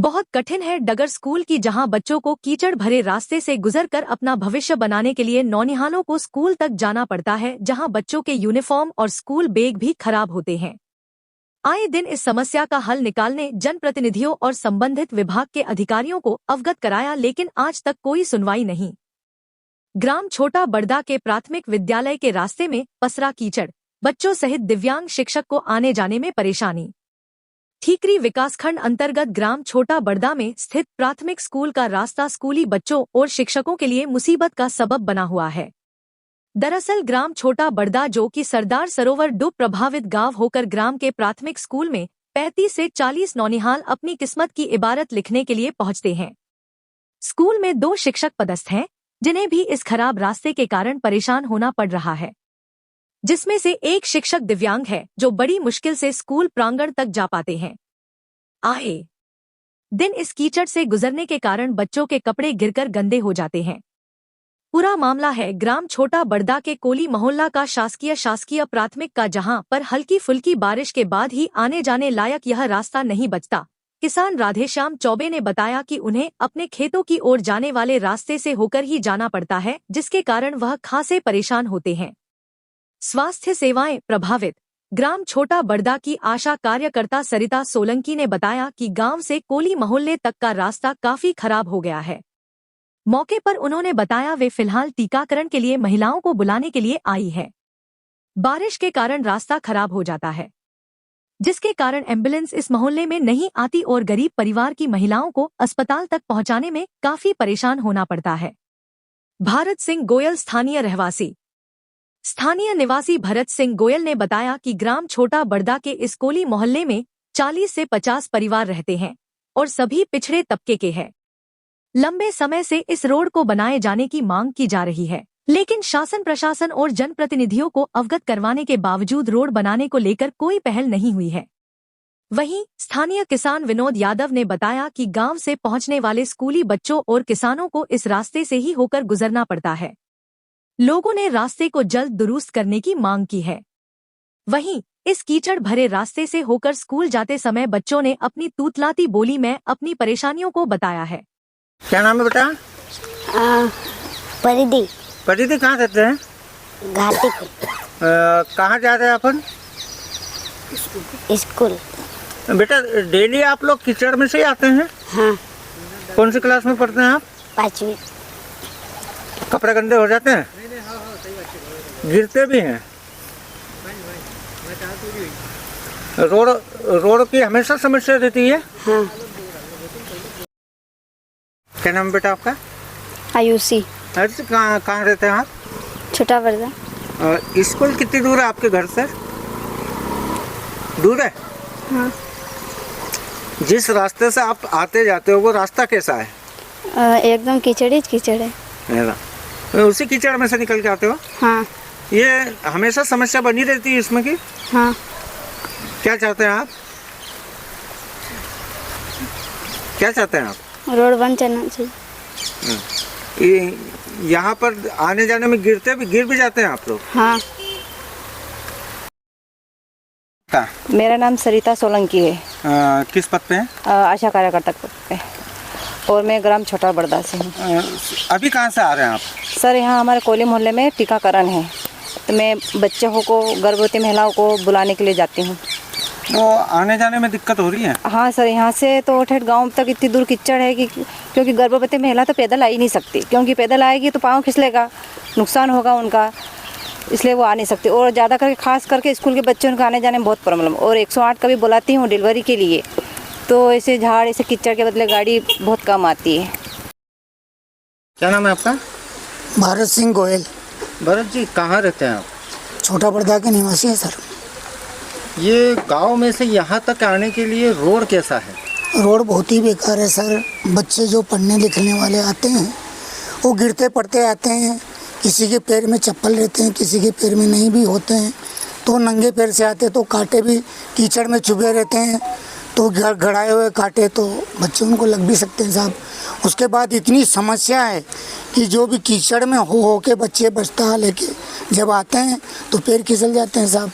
बहुत कठिन है डगर स्कूल की, जहां बच्चों को कीचड़ भरे रास्ते से गुजरकर अपना भविष्य बनाने के लिए नौनिहालों को स्कूल तक जाना पड़ता है, जहां बच्चों के यूनिफॉर्म और स्कूल बैग भी खराब होते हैं। आए दिन इस समस्या का हल निकालने जनप्रतिनिधियों और संबंधित विभाग के अधिकारियों को अवगत कराया, लेकिन आज तक कोई सुनवाई नहीं। ग्राम छोटा बड़दा के प्राथमिक विद्यालय के रास्ते में पसरा कीचड़, बच्चों सहित दिव्यांग शिक्षक को आने जाने में परेशानी। ठीकरी विकासखंड अंतर्गत ग्राम छोटा बड़दा में स्थित प्राथमिक स्कूल का रास्ता स्कूली बच्चों और शिक्षकों के लिए मुसीबत का सबब बना हुआ है। दरअसल ग्राम छोटा बड़दा, जो कि सरदार सरोवर डूब प्रभावित गांव होकर ग्राम के प्राथमिक स्कूल में 35 से 40 नौनिहाल अपनी किस्मत की इबारत लिखने के लिए पहुंचते हैं। स्कूल में 2 शिक्षक पदस्थ हैं, जिन्हें भी इस खराब रास्ते के कारण परेशान होना पड़ रहा है, जिसमें से एक शिक्षक दिव्यांग है, जो बड़ी मुश्किल से स्कूल प्रांगण तक जा पाते हैं। आए दिन इस कीचड़ से गुजरने के कारण बच्चों के कपड़े गिरकर गंदे हो जाते हैं। पूरा मामला है ग्राम छोटा बड़दा के कोली मोहल्ला का शासकीय प्राथमिक का, जहां पर हल्की फुल्की बारिश के बाद ही आने जाने लायक यह रास्ता नहीं बचता। किसान राधेश्याम चौबे ने बताया कि उन्हें अपने खेतों की ओर जाने वाले रास्ते से होकर ही जाना पड़ता है, जिसके कारण वह खासे परेशान होते हैं। स्वास्थ्य सेवाएं प्रभावित। ग्राम छोटा बड़दा की आशा कार्यकर्ता सरिता सोलंकी ने बताया कि गांव से कोली मोहल्ले तक का रास्ता काफी खराब हो गया है। मौके पर उन्होंने बताया वे फिलहाल टीकाकरण के लिए महिलाओं को बुलाने के लिए आई है। बारिश के कारण रास्ता खराब हो जाता है, जिसके कारण एम्बुलेंस इस मोहल्ले में नहीं आती और गरीब परिवार की महिलाओं को अस्पताल तक पहुंचाने में काफी परेशान होना पड़ता है। भारत सिंह गोयल स्थानीय निवासी भरत सिंह गोयल ने बताया कि ग्राम छोटा बड़दा के इस कोली मोहल्ले में 40 से 50 परिवार रहते हैं और सभी पिछड़े तबके के हैं। लंबे समय से इस रोड को बनाए जाने की मांग की जा रही है, लेकिन शासन प्रशासन और जनप्रतिनिधियों को अवगत करवाने के बावजूद रोड बनाने को लेकर कोई पहल नहीं हुई है। वहीं स्थानीय किसान विनोद यादव ने बताया कि गांव से पहुंचने वाले स्कूली बच्चों और किसानों को इस रास्ते से ही होकर गुजरना पड़ता है। लोगों ने रास्ते को जल्द दुरुस्त करने की मांग की है। वहीं इस कीचड़ भरे रास्ते से होकर स्कूल जाते समय बच्चों ने अपनी तूतलाती बोली में अपनी परेशानियों को बताया है। क्या नाम है बेटा? परिधि। परिधि कहाँ रहते हैं? घाटी पे। कहाँ जा रहे हैं अपन? स्कूल। बेटा डेली आप लोग कीचड़ में से ही आते हैं? हाँ। कौन सी क्लास में पढ़ते हैं आप? 5वीं। कपड़े गंदे हो जाते हैं? गिरते भी हैं? रोड की हमेशा समस्या रहती है? हाँ। क्या नाम बेटा आपका? आयुषी। कहाँ रहते हैं आप? छोटा बड़दा। स्कूल कितनी दूर है आपके घर से? दूर है? हाँ। जिस रास्ते से आप आते जाते हो वो रास्ता कैसा है? एकदम कीचड़ है। उसी कीचड़ में से निकल के आते हो? हाँ। ये हमेशा समस्या बनी रहती है इसमें की? हाँ। क्या चाहते हैं आप? क्या चाहते हैं आप? रोड बन जाना चाहिए। यहाँ पर आने जाने में गिर भी जाते हैं आप लोग? हाँ। मेरा नाम सरिता सोलंकी है। किस पद पे हैं? आशा कार्यकर्ता पद पे, और मैं ग्राम छोटा बड़दा से हूँ। अभी कहाँ से आ रहे हैं आप? सर यहाँ हमारे कोली मोहल्ले में टीकाकरण है, तो मैं बच्चों को, गर्भवती महिलाओं को बुलाने के लिए जाती हूँ। तो आने जाने में दिक्कत हो रही है? हाँ सर, यहाँ से तो ठेठ गांव तक इतनी दूर कीचड़ है कि क्योंकि गर्भवती महिला तो पैदल आ ही नहीं सकती, क्योंकि पैदल आएगी तो पाँव फिसलेगा, नुकसान होगा उनका, इसलिए वो आ नहीं सकती। और ज़्यादा करके खास करके स्कूल के बच्चों को आने जाने में बहुत प्रॉब्लम। और 108 कभी बुलाती हूँ डिलीवरी के लिए, तो ऐसे झाड़, ऐसे कीचड़ के बदले गाड़ी बहुत कम आती है। क्या नाम है आपका? भारत सिंह गोयल। भरत जी कहाँ रहते हैं आप? छोटा बड़दा के निवासी है सर। ये गांव में से यहाँ तक आने के लिए रोड कैसा है? रोड बहुत ही बेकार है सर। बच्चे जो पढ़ने लिखने वाले आते हैं वो गिरते पड़ते आते हैं। किसी के पैर में चप्पल रहते हैं, किसी के पैर में नहीं भी होते हैं, तो नंगे पैर से आते तो कांटे भी कीचड़ में चुभे रहते हैं, तो गड़ाए हुए कांटे तो बच्चे उनको लग भी सकते हैं साहब। उसके बाद इतनी समस्या है कि जो भी कीचड़ में हो के बच्चे बचता लेके जब आते हैं तो पैर फिसल जाते हैं साहब।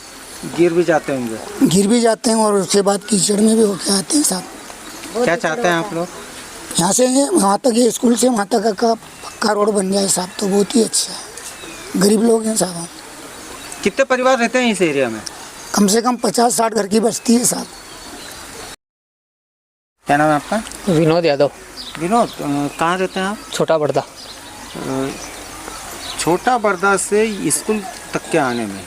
गिर भी जाते होंगे? गिर भी जाते हैं और उसके बाद कीचड़ में भी होके आते हैं साहब। क्या चाहते हैं आप लोग? यहाँ से वहाँ तक, ये स्कूल से वहाँ तक का पक्का रोड बन जाए साहब तो बहुत ही अच्छा है। गरीब लोग हैं साहब। कितने परिवार रहते हैं इस एरिया में? कम से कम 50-60 घर की बस्ती है साहब। क्या नाम है आपका? विनोद यादव। विनोद, कहाँ रहते हैं आप? छोटा बड़दा। छोटा बरदा से स्कूल तक के आने में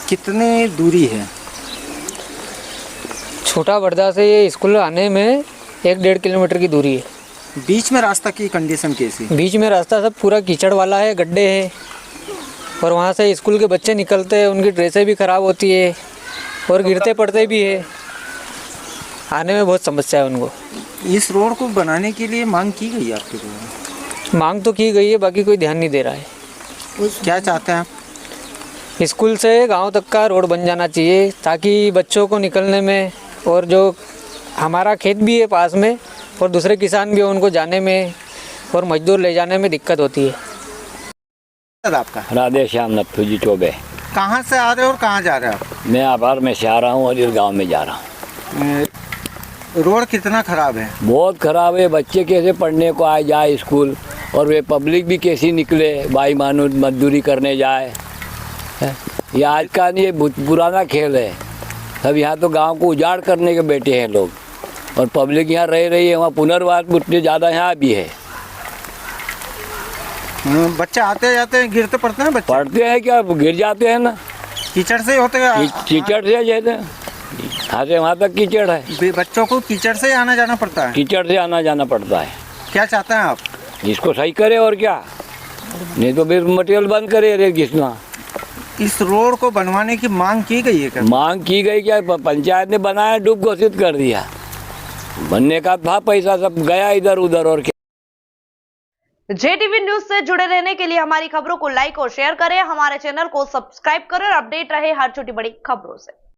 कितने दूरी है? छोटा बड़दा से ये स्कूल आने में 1-1.5 किलोमीटर की दूरी है। बीच में रास्ता की कंडीशन कैसी? बीच में रास्ता सब पूरा कीचड़ वाला है, गड्ढे हैं, और वहाँ से स्कूल के बच्चे निकलते हैं, उनकी ड्रेसें भी ख़राब होती है और गिरते पड़ते भी है। आने में बहुत समस्या है उनको। इस रोड को बनाने के लिए मांग की गई है आपके द्वारा? मांग तो की गई है, बाकी कोई ध्यान नहीं दे रहा है। क्या चाहते हैं आप? स्कूल से गांव तक का रोड बन जाना चाहिए ताकि बच्चों को निकलने में, और जो हमारा खेत भी है पास में और दूसरे किसान भी हैं, उनको जाने में और मजदूर ले जाने में दिक्कत होती है। आपका? राधे श्याम नथु जी चौबे। कहाँ से आ रहे हो और कहाँ जा रहे हो आप? मैं आभार में से आ रहा हूँ और इस गाँव में जा रहा हूँ। रोड कितना खराब है? बहुत खराब है। बच्चे कैसे पढ़ने को आए जाए स्कूल, और वे पब्लिक भी कैसी निकले, भाई मानो मजदूरी करने जाए। ये आज का नहीं, ये पुराना खेल है। सब यहाँ तो गांव को उजाड़ करने के बैठे हैं लोग, और पब्लिक यहाँ रह रही है। वहाँ पुनर्वास उतने ज़्यादा यहाँ भी है। बच्चे आते जाते हैं, गिरते पड़ते हैं बच्चे? पढ़ते हैं क्या, गिर जाते हैं ना। कीचड़ से ही होते हैं? कीचड़ से जैसे यहाँ से वहाँ तक कीचड़ है। बच्चों को कीचड़ से आना जाना पड़ता है? कीचड़ से आना जाना पड़ता है। क्या चाहते हैं आप? इसको सही करे और क्या, नहीं तो फिर मटेरियल बंद करे रेत घिसना। इस रोड को बनवाने की मांग की गई है क्या? मांग की गई क्या, पंचायत ने बनाया, डूब घोषित कर दिया। बनने का था, पैसा सब गया इधर उधर और क्या। JTV न्यूज से जुड़े रहने के लिए हमारी खबरों को लाइक और शेयर करें, हमारे चैनल को सब्सक्राइब करें और अपडेट रहे हर छोटी बड़ी खबरों से।